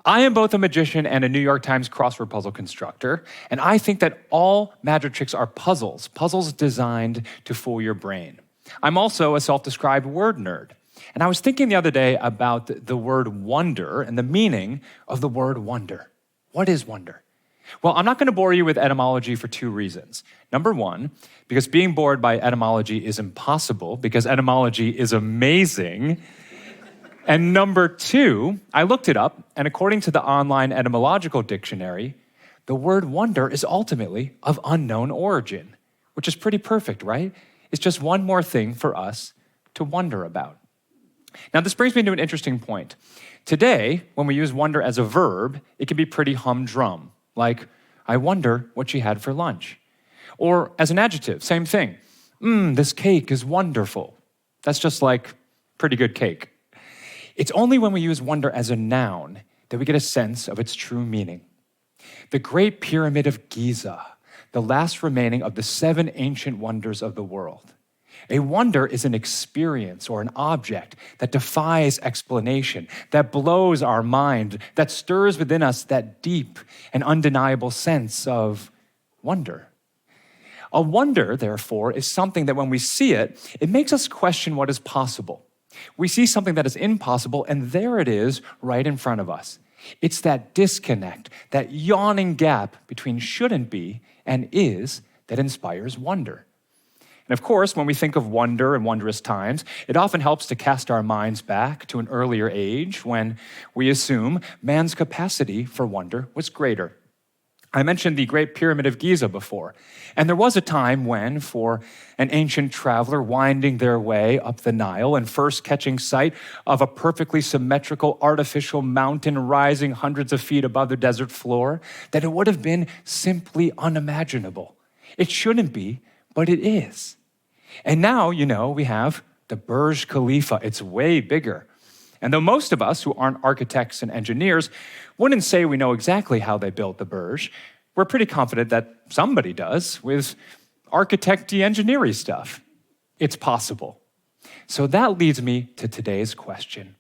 I am both a magician and a New York Times crossword puzzle constructor, and I think that all magic tricks are puzzles designed to fool your brain. I'm also a self-described word nerd, and I was thinking the other day about the word wonder and the meaning of the word wonder. What is wonder? Well, I'm not going to bore you with etymology for two reasons. Number one, because being bored by etymology is impossible, because etymology is amazing. And number two, I looked it up, and according to the online etymological dictionary, the word wonder is ultimately of unknown origin, which is pretty perfect, right? It's just one more thing for us to wonder about. Now, this brings me to an interesting point. Today, when we use wonder as a verb, it can be pretty humdrum, like, I wonder what she had for lunch. Or as an adjective, same thing. This cake is wonderful. That's just like pretty good cake. It's only when we use wonder as a noun that we get a sense of its true meaning. The Great Pyramid of Giza, the last remaining of the 7 ancient wonders of the world. A wonder is an experience or an object that defies explanation, that blows our mind, that stirs within us that deep and undeniable sense of wonder. A wonder, therefore, is something that when we see it, it makes us question what is possible. We see something that is impossible, and there it is right in front of us. It's that disconnect, that yawning gap between shouldn't be and is that inspires wonder. And of course, when we think of wonder and wondrous times, it often helps to cast our minds back to an earlier age when we assume man's capacity for wonder was greater. I mentioned the Great Pyramid of Giza before, and there was a time when, for an ancient traveler winding their way up the Nile and first catching sight of a perfectly symmetrical artificial mountain rising hundreds of feet above the desert floor, that it would have been simply unimaginable. It shouldn't be, but it is. And now, we have the Burj Khalifa. It's way bigger. And though most of us who aren't architects and engineers wouldn't say we know exactly how they built the Burj, we're pretty confident that somebody does with architect-y engineering stuff. It's possible. So that leads me to today's question.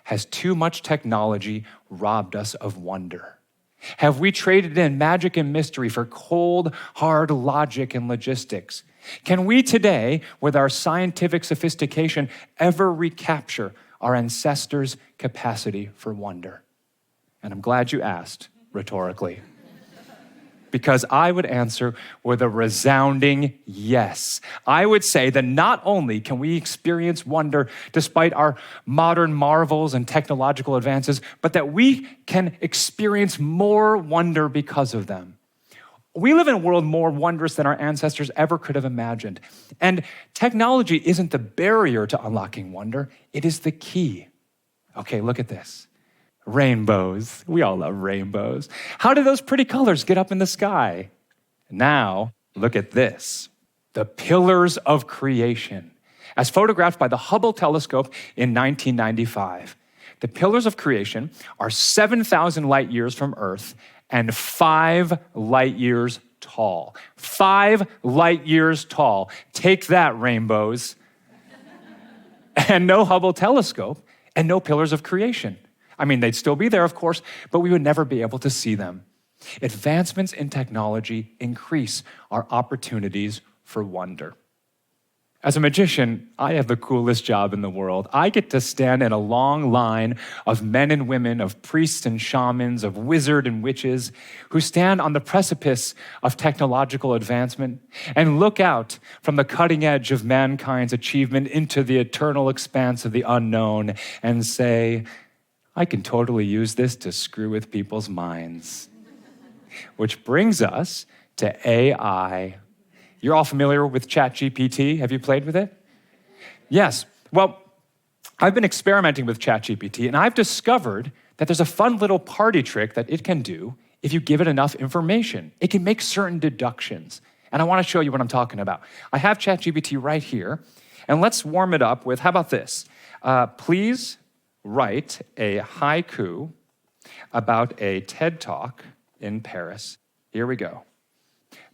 Has too much technology robbed us of wonder? Have we traded in magic and mystery for cold, hard logic and logistics? Can we today, with our scientific sophistication, ever recapture our ancestors' capacity for wonder? And I'm glad you asked, rhetorically. Because I would answer with a resounding yes. I would say that not only can we experience wonder despite our modern marvels and technological advances, but that we can experience more wonder because of them. We live in a world more wondrous than our ancestors ever could have imagined. And technology isn't the barrier to unlocking wonder, it is the key. Okay, look at this. Rainbows. We all love rainbows. How did those pretty colors get up in the sky? Now, look at this. The pillars of creation. As photographed by the Hubble telescope in 1995. The pillars of creation are 7,000 light years from Earth and 5 light years tall. 5 light years tall. Take that, rainbows. And no Hubble telescope and no pillars of creation. I mean, they'd still be there, of course, but we would never be able to see them. Advancements in technology increase our opportunities for wonder. As a magician, I have the coolest job in the world. I get to stand in a long line of men and women, of priests and shamans, of wizards and witches, who stand on the precipice of technological advancement and look out from the cutting edge of mankind's achievement into the eternal expanse of the unknown and say, I can totally use this to screw with people's minds. Which brings us to AI. You're all familiar with ChatGPT. Have you played with it? Yes. Well, I've been experimenting with ChatGPT, and I've discovered that there's a fun little party trick that it can do if you give it enough information. It can make certain deductions. And I want to show you what I'm talking about. I have ChatGPT right here, and let's warm it up with, how about this? Please write a haiku about a TED Talk in Paris. Here we go.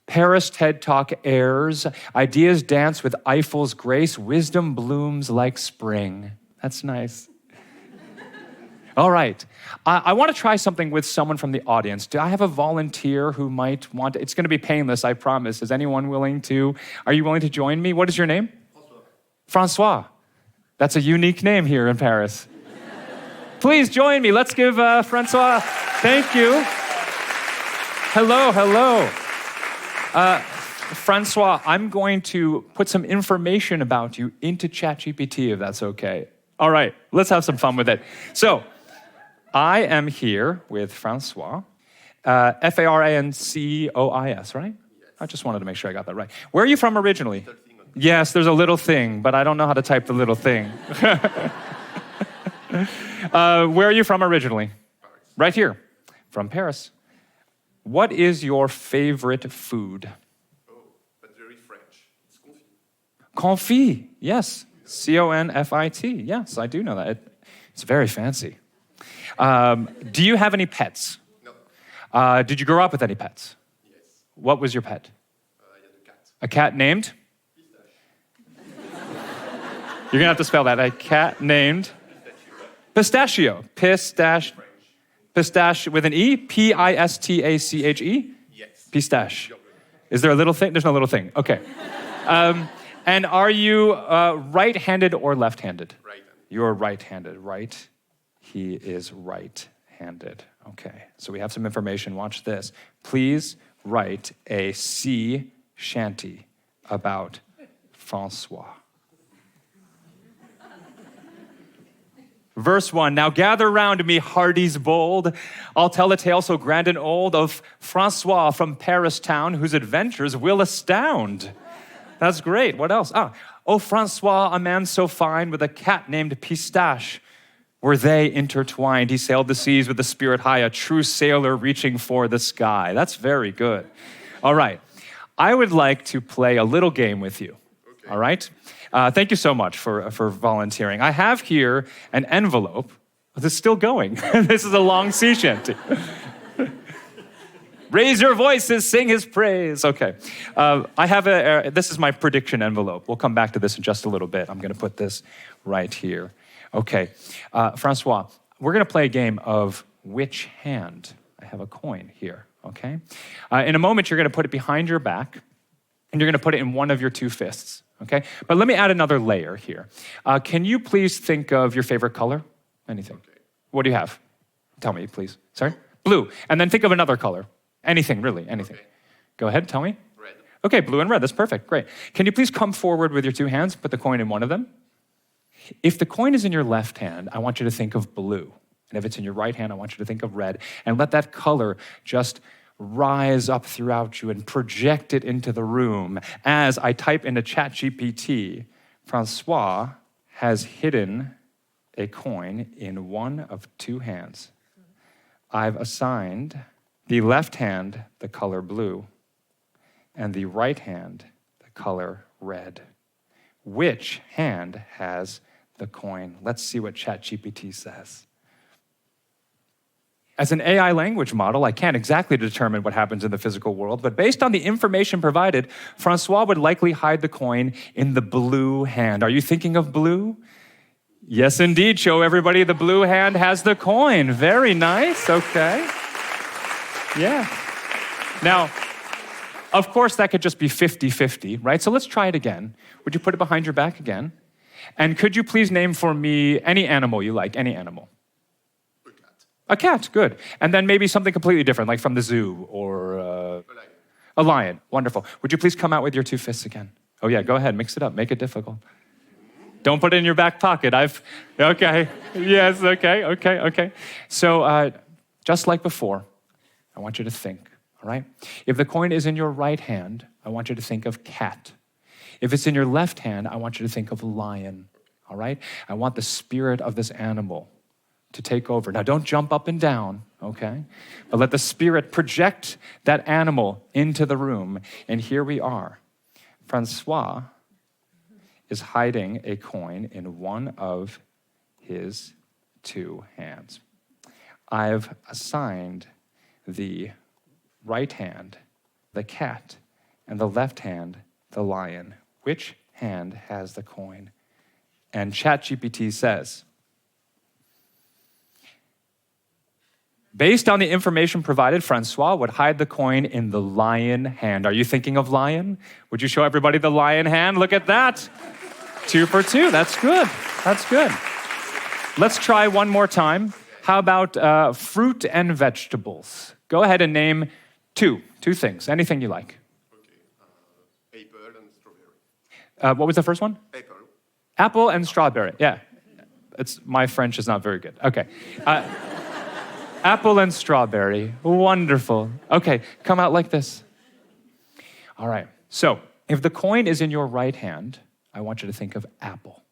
Paris TED Talk airs, ideas dance with Eiffel's grace, wisdom blooms like spring. That's nice. All right. I want to try something with someone from the audience. Do I have a volunteer who might want to? It's going to be painless, I promise. Is anyone willing to? Are you willing to join me? What is your name? Francois. That's a unique name here in Paris. Please join me. Let's give Francois, thank you. Hello, hello. Francois, I'm going to put some information about you into ChatGPT, if that's okay. All right, let's have some fun with it. So, I am here with Francois, Francois, right? Yes. I just wanted to make sure I got that right. Where are you from originally? Yes, there's a little thing, but I don't know how to type the little thing. Where are you from originally? Paris. Right here, from Paris. What is your favorite food? Oh, but very French. It's confit. Confit, yes. Confit, yes, I do know that. It's very fancy. Do you have any pets? No. Did you grow up with any pets? Yes. What was your pet? I had a cat. A cat named? You're going to have to spell that. A cat named? Pistachio. Pistache. Pistache with an E? Pistache? Yes. Pistache. Is there a little thing? There's no little thing. Okay. And are you right-handed or left-handed? Right-handed. You're right-handed, right? He is right-handed. Okay, so we have some information. Watch this. Please write a sea shanty about Francois. Verse 1, now gather round me, hearties bold. I'll tell a tale so grand and old of Francois from Paris town, whose adventures will astound. That's great. What else? Oh, Francois, a man so fine, with a cat named Pistache. Were they intertwined? He sailed the seas with the spirit high, a true sailor reaching for the sky. That's very good. All right. I would like to play a little game with you. Okay. All right? Thank you so much for volunteering. I have here an envelope. This is still going. This is a long sea shanty. Raise your voices, sing his praise. Okay. I have this is my prediction envelope. We'll come back to this in just a little bit. I'm going to put this right here. Okay. Francois, we're going to play a game of which hand. I have a coin here, okay? In a moment, you're going to put it behind your back, and you're going to put it in one of your two fists, okay? But let me add another layer here. Can you please think of your favorite color? Anything. Okay. What do you have? Tell me, please. Sorry? Blue. And then think of another color. Anything, really, anything. Okay. Go ahead, tell me. Red. Okay, blue and red, that's perfect, great. Can you please come forward with your two hands, put the coin in one of them? If the coin is in your left hand, I want you to think of blue. And if it's in your right hand, I want you to think of red. And let that color just rise up throughout you and project it into the room. As I type into ChatGPT, Francois has hidden a coin in one of two hands. I've assigned the left hand the color blue and the right hand the color red. Which hand has the coin? Let's see what ChatGPT says. As an AI language model, I can't exactly determine what happens in the physical world, but based on the information provided, Francois would likely hide the coin in the blue hand. Are you thinking of blue? Yes, indeed. Show everybody the blue hand has the coin. Very nice. Okay. Yeah. Now, of course, that could just be 50-50, right? So let's try it again. Would you put it behind your back again? And could you please name for me any animal you like, any animal? A cat. A cat, good. And then maybe something completely different, like from the zoo or A lion. a lion. Wonderful. Would you please come out with your two fists again? Oh yeah, go ahead, mix it up, make it difficult. Don't put it in your back pocket. Okay. Yes, okay. So just like before, I want you to think, all right? If the coin is in your right hand, I want you to think of cat. If it's in your left hand, I want you to think of lion, all right? I want the spirit of this animal to take over. Now, don't jump up and down, okay? But let the spirit project that animal into the room. And here we are. Francois is hiding a coin in one of his two hands. I've assigned the right hand, the cat, and the left hand, the lion. Which hand has the coin? And ChatGPT says, Based on the information provided, Francois would hide the coin in the lion hand. Are you thinking of lion? Would you show everybody the lion hand? Look at that. 2 for 2. That's good. That's good. Let's try one more time. How about fruit and vegetables? Go ahead and name two things, anything you like. Okay. Apple and strawberry. What was the first one? Apple. Apple and strawberry. Yeah. My French is not very good. Okay. Apple and strawberry. Wonderful. Okay, come out like this. All right. So, if the coin is in your right hand, I want you to think of apple.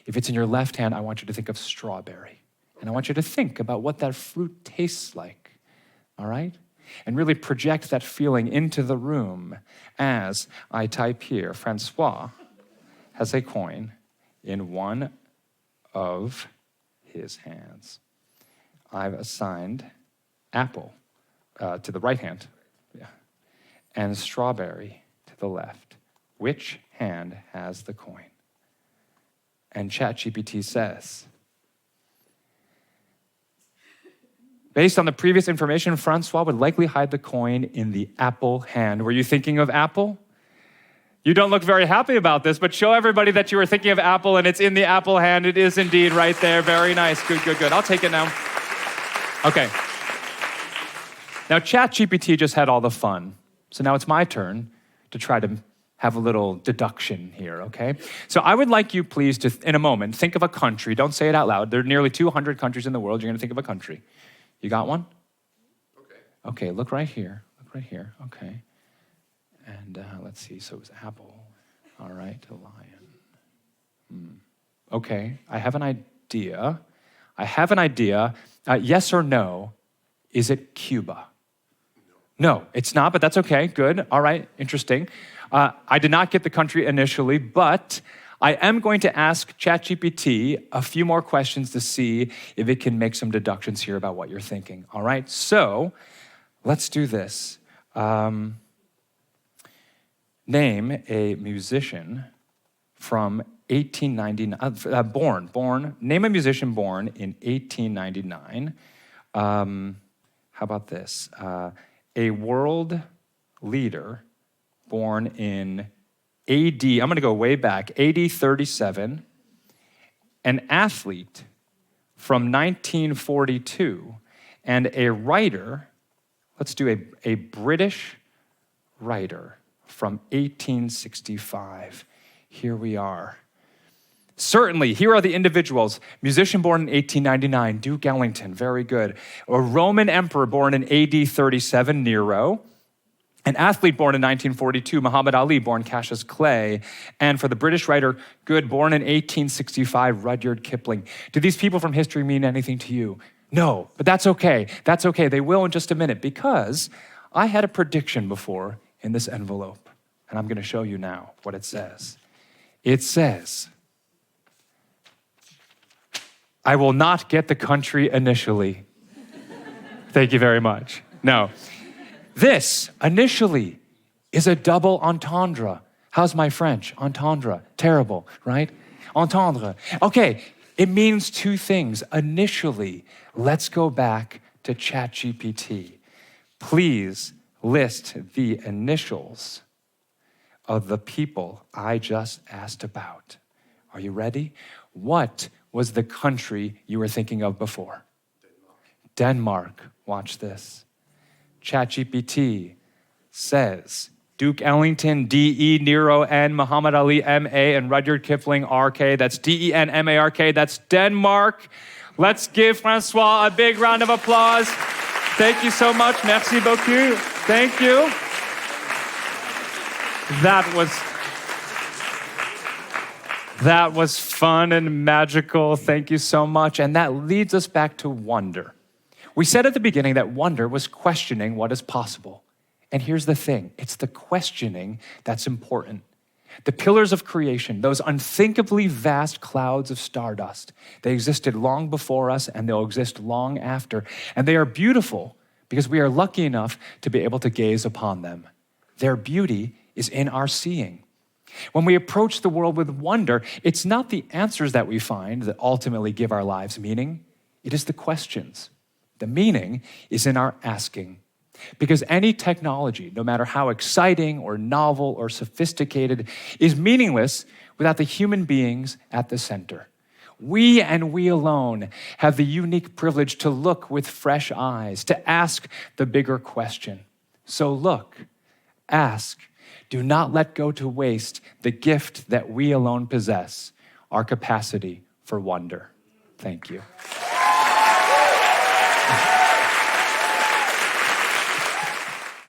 If it's in your left hand, I want you to think of strawberry. And I want you to think about what that fruit tastes like. All right? And really project that feeling into the room as I type here, Francois has a coin in one of his hands. I've assigned apple to the right hand, and strawberry to the left. Which hand has the coin? And ChatGPT says, based on the previous information, Francois would likely hide the coin in the apple hand. Were you thinking of apple? You don't look very happy about this, but show everybody that you were thinking of apple and it's in the apple hand. It is indeed right there. Very nice. Good, good, good. I'll take it now. Okay. Now, ChatGPT just had all the fun. So now it's my turn to try to have a little deduction here, okay? So I would like you, please, to, in a moment, think of a country. Don't say it out loud. There are nearly 200 countries in the world. You're going to think of a country. You got one? Okay. Okay, look right here. Look right here. Okay. And let's see. So it was apple. All right, a lion. Okay, I have an idea. Yes or no, is it Cuba? No, it's not, but that's okay. Good. All right, interesting. I did not get the country initially, but I am going to ask ChatGPT a few more questions to see if it can make some deductions here about what you're thinking. All right, so let's do this. Name a musician from 1899, name a musician born in 1899. How about this? A world leader born in AD, I'm gonna go way back, AD 37, an athlete from 1942, and a writer, let's do a British writer from 1865. Here we are. Certainly, here are the individuals. Musician born in 1899, Duke Ellington, very good. A Roman emperor born in AD 37, Nero. An athlete born in 1942, Muhammad Ali, born Cassius Clay. And for the British writer, good, born in 1865, Rudyard Kipling. Do these people from history mean anything to you? No, but that's okay. That's okay. They will in just a minute, because I had a prediction before in this envelope, and I'm going to show you now what it says. It says, I will not get the country initially. Thank you very much. No. This, initially, is a double entendre. How's my French? Entendre. Terrible, right? Entendre. Okay, it means two things. Initially, let's go back to ChatGPT. Please list the initials of the people I just asked about. Are you ready? What was the country you were thinking of before? Denmark. Watch this. ChatGPT says Duke Ellington, D-E, Nero, N, Muhammad Ali, M-A, and Rudyard Kipling, R-K. That's D-E-N-M-A-R-K. That's Denmark. Let's give Francois a big round of applause. Thank you so much. Merci beaucoup. Thank you. That was fun and magical. Thank you so much. And that leads us back to wonder. We said at the beginning that wonder was questioning what is possible. And here's the thing. It's the questioning that's important. The pillars of creation, those unthinkably vast clouds of stardust, they existed long before us and they'll exist long after. And they are beautiful because we are lucky enough to be able to gaze upon them. Their beauty is in our seeing. When we approach the world with wonder, it's not the answers that we find that ultimately give our lives meaning. It is the questions. The meaning is in our asking. Because any technology, no matter how exciting or novel or sophisticated, is meaningless without the human beings at the center. We and we alone have the unique privilege to look with fresh eyes, to ask the bigger question. So look, ask. Do not let go to waste the gift that we alone possess, our capacity for wonder. Thank you.